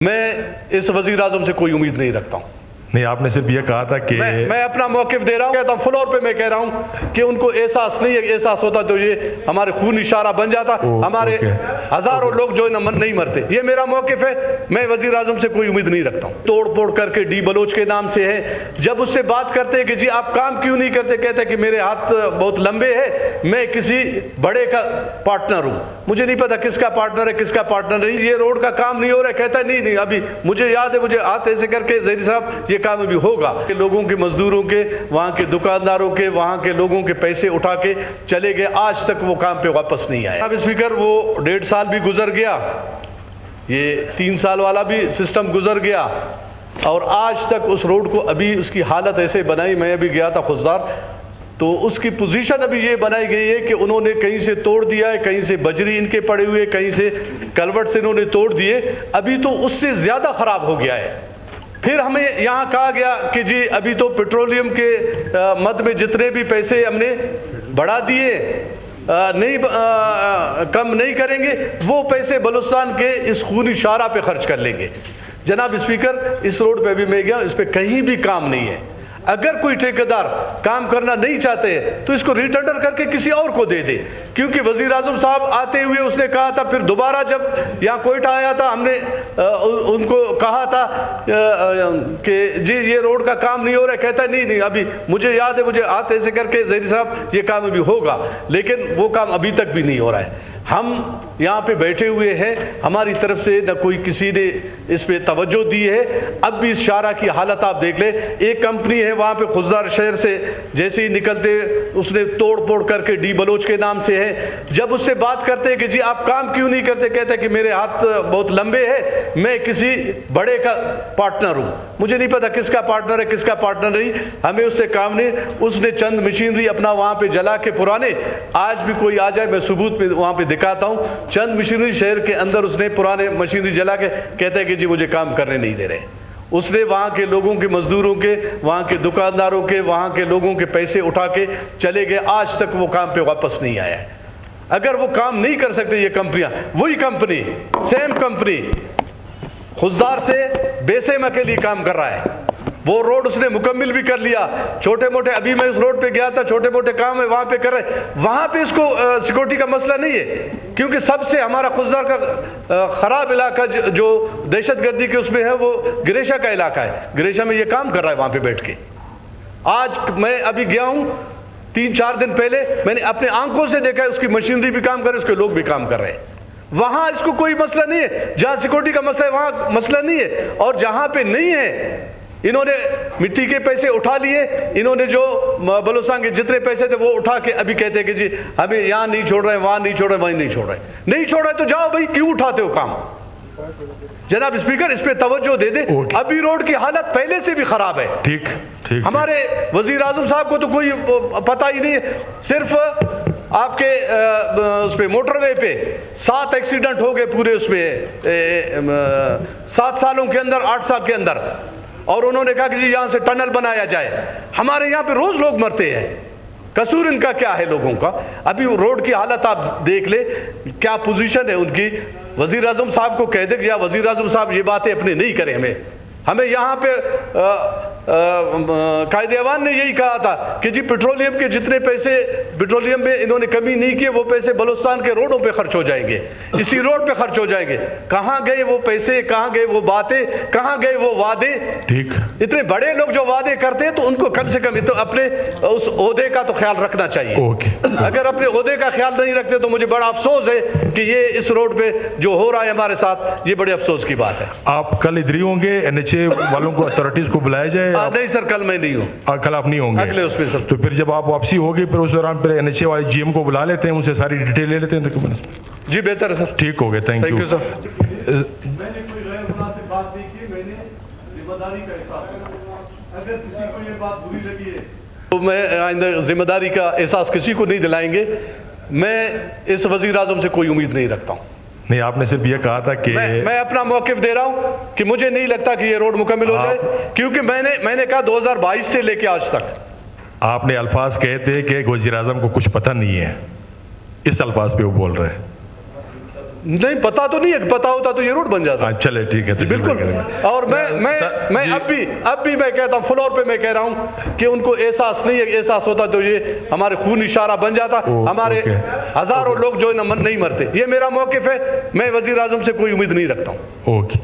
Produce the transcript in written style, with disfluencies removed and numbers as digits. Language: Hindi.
मैं इस वजीर आजम से कोई उम्मीद नहीं रखता हूँ। नहीं, आपने सिर्फ ये कहा था कि मैं अपना मौक़िफ़ दे रहा हूँ, कहता हूँ फ्लोर पे मैं कह रहा हूँ कि उनको एहसास नहीं है। एहसास होता तो ये हमारे खून इशारा बन जाता, हमारे हज़ारों लोग जो नहीं मरते। ये मेरा मौक़िफ़ है, मैं वज़ीर आज़म से कोई उम्मीद नहीं रखता हूँ। तोड़ फोड़ करके डी बलोच के नाम से है। जब उससे बात करते हैं कि जी आप काम क्यों नहीं करते, कहते हैं कि मेरे हाथ बहुत लंबे हैं, मैं किसी बड़े का पार्टनर हूँ। मुझे नहीं पता किसका पार्टनर है किसका पार्टनर नहीं। ये रोड का काम नहीं हो रहा है, कहता है नहीं अभी मुझे याद है, मुझे हाथ ऐसे करके ज़हीर साहब ये काम भी होगा। लोगों के, मजदूरों के, वहाँ के दुकानदारों के, वहाँ के लोगों के पैसे उठा के चले गए, आज तक वो काम पे वापस नहीं आए। अब स्पीकर, वो 1.5 साल भी गुजर गया, ये 3 साल वाला भी सिस्टम गुजर गया और आज तक उस रोड को अभी उसकी हालत ऐसे बनाई। मैं अभी गया था खुजदार, तो उसकी पोजीशन अभी ये बनाई गई है कि उन्होंने कहीं से तोड़ दिया है, कहीं से बजरी इनके पड़े हुए, कहीं से कलवट से इन्होंने तोड़ दिए, अभी तो उससे ज़्यादा ख़राब हो गया है। फिर हमें यहाँ कहा गया कि जी अभी तो पेट्रोलियम के मद में जितने भी पैसे हमने बढ़ा दिए, कम नहीं करेंगे, वो पैसे बलूचिस्तान के इस खूनी शाहराह पे खर्च कर लेंगे। जनाब स्पीकर, इस रोड पे भी मैं गया, इस पे कहीं भी काम नहीं है। अगर कोई ठेकेदार काम करना नहीं चाहते तो इसको रिटेंडर करके किसी और को दे दे, क्योंकि वजीर आजम साहब आते हुए उसने कहा था, फिर दोबारा जब यहाँ कोयटा आया था हमने उनको कहा था कि जी ये रोड का काम नहीं हो रहा है, कहता नहीं अभी मुझे याद है, मुझे हाथ ऐसे करके ज़हीर साहब ये काम अभी होगा, लेकिन वो काम अभी तक भी नहीं हो रहा है। हम यहाँ पे बैठे हुए हैं, हमारी तरफ से न कोई किसी ने इस पे तवज्जो दी है। अब भी इस शाहराह की हालत आप देख लें, एक कंपनी है वहाँ पे खुजदार शहर से जैसे ही निकलते उसने तोड़ फोड़ करके डी बलोच के नाम से है। जब उससे बात करते हैं कि जी आप काम क्यों नहीं करते, कहते हैं कि मेरे हाथ बहुत लंबे हैं, मैं किसी बड़े का पार्टनर हूँ। मुझे नहीं पता किसका पार्टनर है किसका पार्टनर नहीं, हमें उससे काम नहीं। उसने चंद मशीनरी अपना वहाँ पे जला के पुराने, आज भी कोई आ जाए मैं सबूत पे वहाँ पे दिखाता हूँ, चंद मशीनरी शहर के अंदर उसने पुराने मशीनरी जला के कहता है कि जी मुझे काम करने नहीं दे रहे। उसने वहाँ के लोगों के, मजदूरों के, वहाँ के दुकानदारों के, वहाँ के लोगों के पैसे उठा के चले गए, आज तक वो काम पे वापस नहीं आया है। अगर वो काम नहीं कर सकते ये कंपनियाँ, वही कंपनी, सेम कंपनी खुजदार से बेसेम के लिए काम कर रहा है। वो रोड उसने मुकम्मिल भी कर लिया, छोटे मोटे, अभी मैं उस रोड पे गया था, छोटे मोटे काम है वहाँ पे कर रहे। वहाँ पे इसको सिक्योरिटी का मसला नहीं है, क्योंकि सबसे हमारा खुजदार का ख़राब इलाका जो दहशतगर्दी के उसमें है वो गिरेशा का इलाका है। गिरेशा में ये काम कर रहा है वहाँ पे बैठ के। आज मैं अभी गया हूँ 3-4 दिन पहले, मैंने अपने आंखों से देखा है, उसकी मशीनरी भी काम कर रही है, उसके लोग भी काम कर रहे हैं। वहाँ इसको कोई मसला नहीं है, जहाँ सिक्योरिटी का मसला है वहाँ मसला नहीं है। और जहाँ पे नहीं है, इन्होंने मिट्टी के पैसे उठा लिए, इन्होंने जो बलूचिस्तान के जितने पैसे थे वो उठा के अभी कहते हैं कि जी हमें यहाँ नहीं छोड़ रहे, वहाँ नहीं छोड़ रहे, वहीं नहीं छोड़ रहे। नहीं छोड़ रहे तो जाओ भाई, क्यों उठाते हो काम? जनाब स्पीकर, इस पे तवज्जो दे दे। अभी रोड की हालत पहले से भी खराब है। ठीक। हमारे वजीर आजम साहब को तो कोई पता ही नहीं है। सिर्फ आपके उस पे मोटरवे पे 7 एक्सीडेंट हो गए पूरे उसमें 7 सालों के अंदर, 8 साल के अंदर, और उन्होंने कहा कि जी यहाँ से टनल बनाया जाए। हमारे यहाँ पे रोज लोग मरते हैं, कसूर इनका क्या है लोगों का? अभी रोड की हालत आप देख ले, क्या पोजीशन है उनकी। वजीर आजम साहब को कह दे कि या वजीर आजम साहब ये बातें अपने नहीं करें, हमें यहाँ पे कायदे अवान ने यही कहा था कि जी पेट्रोलियम के जितने पैसे, पेट्रोलियम में इन्होंने कमी नहीं की, वो पैसे बलूचिस्तान के रोडों पे खर्च हो जाएंगे, इसी रोड पे खर्च हो जाएंगे। कहाँ गए वो पैसे, कहाँ गए वो बातें, कहाँ गए वो वादे? ठीक, इतने बड़े लोग जो वादे करते हैं तो उनको कम से कम तो अपने उस ओहदे का तो ख्याल रखना चाहिए। अगर अपने ओहदे का ख्याल नहीं रखते तो मुझे बड़ा अफसोस है कि ये इस रोड पे जो हो रहा है हमारे साथ, ये बड़े अफसोस की बात है। आप कल इधर ही होंगे, NHA वालों को, अथॉरिटीज को बुलाया जाए? नहीं सर, कल मैं नहीं हूँ। कल आप नहीं होंगे? अगले उसमें सर। तो फिर जब आप वापसी होगी फिर उस दौरान फिर NHA वाले GM को बुला लेते हैं, उनसे सारी डिटेल ले लेते हैं। तो जी बेहतर है सर। ठीक हो गया, थैंक यू सर। मैंने कोई गैर मुनासिब बात नहीं की, मैंने जिम्मेदारी का एहसास किया। अगर किसी को ये बात बुरी लगी है तो मैं आइंदा जिम्मेदारी का एहसास किसी को नहीं दिलाएंगे। मैं इस वजीर आजम से कोई उम्मीद नहीं रखता हूँ। नहीं, आपने सिर्फ ये कहा था कि मैं अपना मौक़िफ़ दे रहा हूँ कि मुझे नहीं लगता कि ये रोड मुकम्मिल हो जाए, क्योंकि मैंने कहा 2022 से लेके आज तक आपने अल्फाज कहे थे कि वज़ीर आज़म को कुछ पता नहीं है, इस अल्फाज पे वो बोल रहे हैं। नहीं पता तो नहीं है, पता होता तो ये रोड बन जाता। चले ठीक है, तो बिल्कुल। और मैं अब भी मैं कहता हूँ, फ्लोर पे मैं कह रहा हूँ कि उनको एहसास नहीं है, एहसास होता तो ये हमारे खून इशारा बन जाता, हमारे हजारों लोग जो है ना नहीं मरते। ये मेरा मौक़िफ़ है, मैं वज़ीर आज़म से कोई उम्मीद नहीं रखता हूँ। ओके।